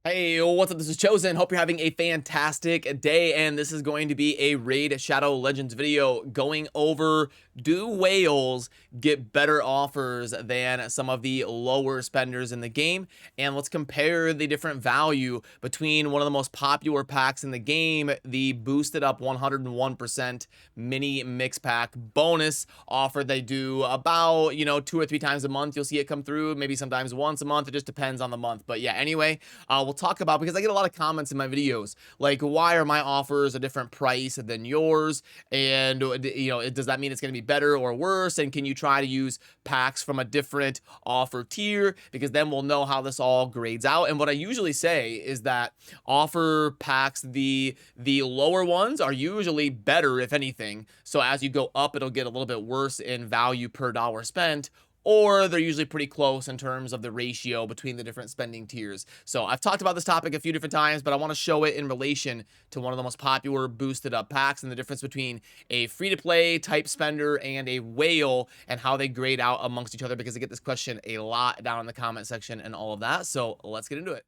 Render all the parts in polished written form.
Hey, what's up? This is Chosen. Hope you're having a fantastic day, and this is going to be a Raid Shadow Legends video going over, do whales get better offers than some of the lower spenders in the game? And let's compare the different value between one of the most popular packs in the game, the boosted up 101% mini mix pack bonus offer. They do about, 2 or 3 times a month. You'll see it come through, maybe sometimes once a month. It just depends on the month. But yeah, anyway, we'll talk about, because I get a lot of comments in my videos like, why are my offers a different price than yours, and does that mean it's going to be better or worse, and can you try to use packs from a different offer tier, because then we'll know how this all grades out. And what I usually say is that offer packs, the lower ones are usually better, if anything, so as you go up it'll get a little bit worse in value per dollar spent, or they're usually pretty close in terms of the ratio between the different spending tiers. So I've talked about this topic a few different times, but I want to show it in relation to one of the most popular boosted up packs and the difference between a free-to-play type spender and a whale and how they grade out amongst each other, because I get this question a lot down in the comment section and all of that. So let's get into it.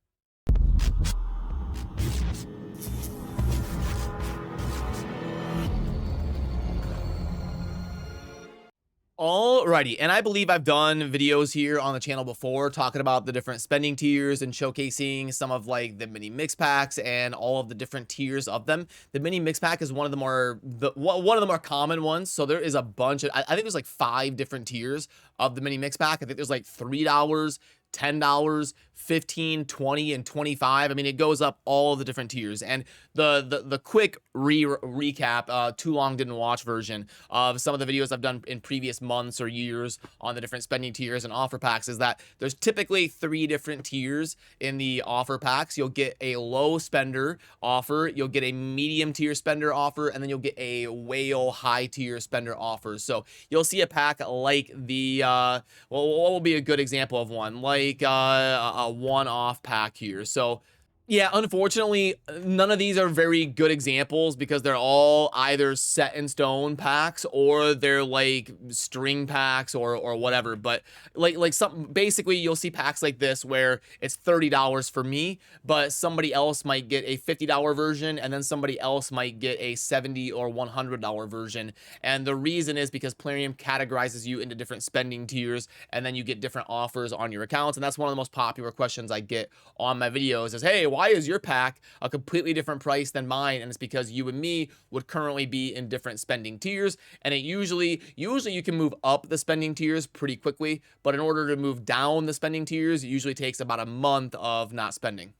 Alrighty, and I believe I've done videos here on the channel before talking about the different spending tiers and showcasing some of like the mini mix packs and all of the different tiers of them. The mini mix pack is one of the more common ones. So there is a bunch of, I think there's like 5 different tiers of the mini mix pack. I think there's like $3, $10, $15, $20, and $25. I mean, it goes up all of the different tiers. And the quick recap, too long didn't watch version of some of the videos I've done in previous months or years on the different spending tiers and offer packs is that there's typically 3 different tiers in the offer packs. You'll get a low spender offer, you'll get a medium tier spender offer, and then you'll get a whale high tier spender offer. So you'll see a pack like the well, what will be a good example of one, like a one-off pack here. So yeah, unfortunately, none of these are very good examples because they're all either set in stone packs or they're like string packs or whatever. But like some, basically you'll see packs like this where it's $30 for me, but somebody else might get a $50 version, and then somebody else might get a $70 or $100 version. And the reason is because Plarium categorizes you into different spending tiers, and then you get different offers on your accounts. And that's one of the most popular questions I get on my videos is, hey, why is your pack a completely different price than mine? And it's because you and me would currently be in different spending tiers, and it usually you can move up the spending tiers pretty quickly, but in order to move down the spending tiers, it usually takes about a month of not spending.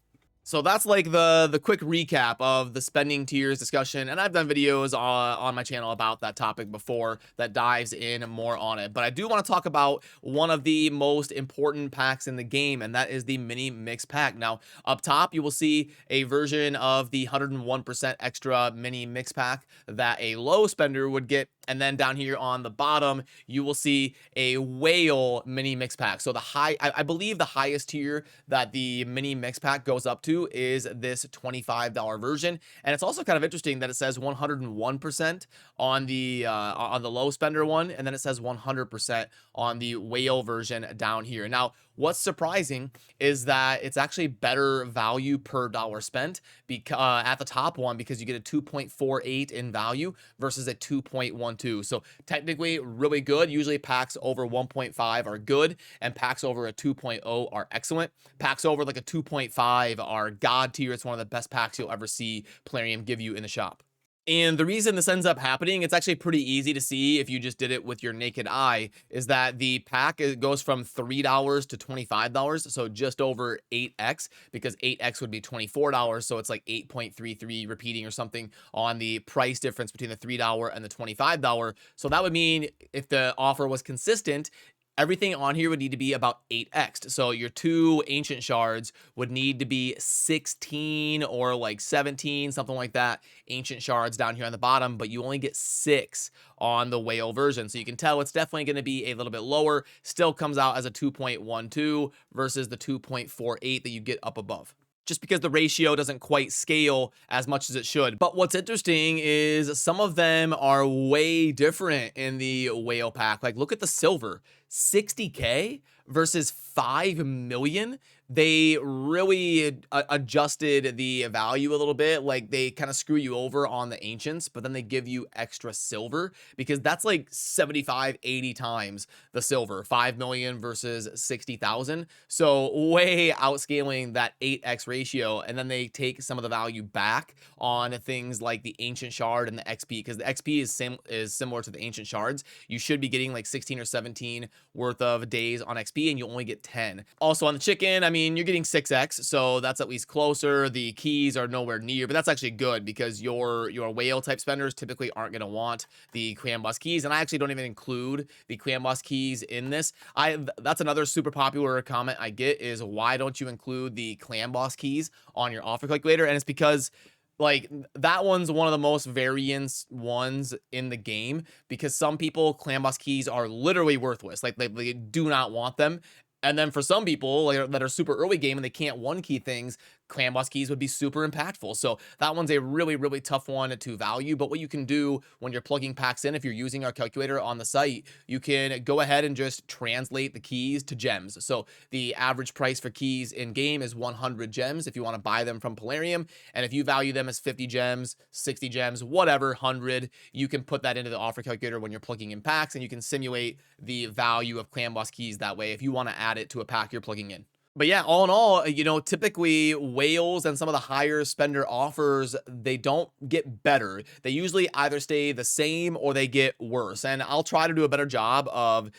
So that's like the quick recap of the spending tiers discussion, and I've done videos on my channel about that topic before that dives in more on it. But I do want to talk about one of the most important packs in the game, and that is the mini mix pack. Now, up top, you will see a version of the 101% extra mini mix pack that a low spender would get, and then down here on the bottom, you will see a whale mini mix pack. So I believe the highest tier that the mini mix pack goes up to is this $25 version. And it's also kind of interesting that it says 101% on the low spender one, and then it says 100% on the whale version down here. Now, what's surprising is that it's actually better value per dollar spent at the top one, because you get a 2.48 in value versus a 2.12. So technically really good. Usually packs over 1.5 are good, and packs over a 2.0 are excellent. Packs over like a 2.5 are god tier. It's one of the best packs you'll ever see Plarium give you in the shop. And the reason this ends up happening, it's actually pretty easy to see if you just did it with your naked eye, is that the pack goes from $3 to $25, so just over 8x, because 8x would be $24, so it's like 8.33 repeating or something on the price difference between the $3 and the $25. So that would mean if the offer was consistent, everything on here would need to be about 8x. So your 2 ancient shards would need to be 16 or like 17, something like that, ancient shards down here on the bottom, but you only get 6 on the whale version. So you can tell it's definitely going to be a little bit lower. Still comes out as a 2.12 versus the 2.48 that you get up above, just because the ratio doesn't quite scale as much as it should. But what's interesting is some of them are way different in the whale pack. Like, look at the silver, 60K versus 5 million. they really adjusted the value a little bit. Like they kind of screw you over on the ancients, but then they give you extra silver because that's like 75, 80 times the silver, 5 million versus 60,000. So way outscaling that 8x ratio. And then they take some of the value back on things like the ancient shard and the XP, because the XP is similar to the ancient shards. You should be getting like 16 or 17 worth of days on XP, and you only get 10. Also on the chicken, I mean, you're getting 6x, so that's at least closer. The keys are nowhere near, but that's actually good because your whale type spenders typically aren't going to want the cram bus keys, and I actually don't even include the cram bus keys in this. That's another super popular comment I get is, why don't you include the clam boss keys on your offer calculator? And it's because like that one's one of the most variance ones in the game, because some people clam boss keys are literally worthless. Like they do not want them. And then for some people like, that are super early game and they can't one key things, clam boss keys would be super impactful. So that one's a really, really tough one to value. But what you can do when you're plugging packs in, if you're using our calculator on the site, you can go ahead and just translate the keys to gems. So the average price for keys in game is 100 gems if you want to buy them from Plarium. And if you value them as 50 gems, 60 gems, whatever, 100, you can put that into the offer calculator when you're plugging in packs, and you can simulate the value of clam boss keys that way if you want to add it to a pack you're plugging in. But yeah, all in all, you know, typically whales and some of the higher spender offers, they don't get better. They usually either stay the same or they get worse. And I'll try to do a better job of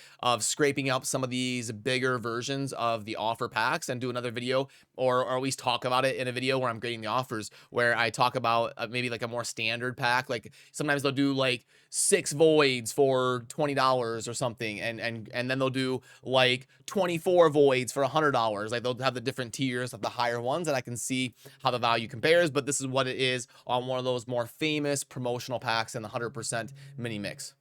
scraping up some of these bigger versions of the offer packs and do another video, or at least talk about it in a video where I'm grading the offers, where I talk about maybe like a more standard pack. Like sometimes they'll do like 6 voids for $20 or something, and then they'll do like 24 voids for $100. Like they'll have the different tiers of the higher ones, and I can see how the value compares. But this is what it is on one of those more famous promotional packs in the 100% mini mix.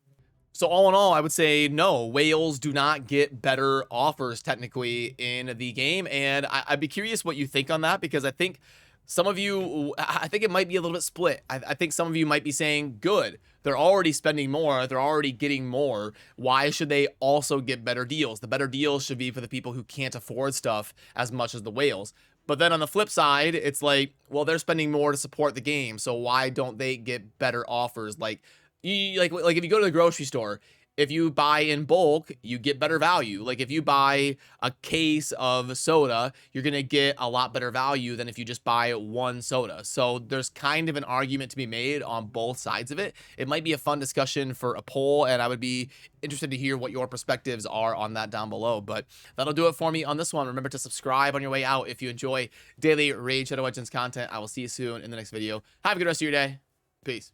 So all in all, I would say no, whales do not get better offers technically in the game. And I'd be curious what you think on that, because I think some of you, I think it might be a little bit split. I think some of you might be saying, good, they're already spending more, they're already getting more. Why should they also get better deals? The better deals should be for the people who can't afford stuff as much as the whales. But then on the flip side, it's like, well, they're spending more to support the game, so why don't they get better offers? Like if you go to the grocery store, if you buy in bulk, you get better value. Like if you buy a case of soda, you're going to get a lot better value than if you just buy one soda. So there's kind of an argument to be made on both sides of it. It might be a fun discussion for a poll, and I would be interested to hear what your perspectives are on that down below. But that'll do it for me on this one. Remember to subscribe on your way out if you enjoy daily Raid Shadow Legends content. I will see you soon in the next video. Have a good rest of your day. Peace.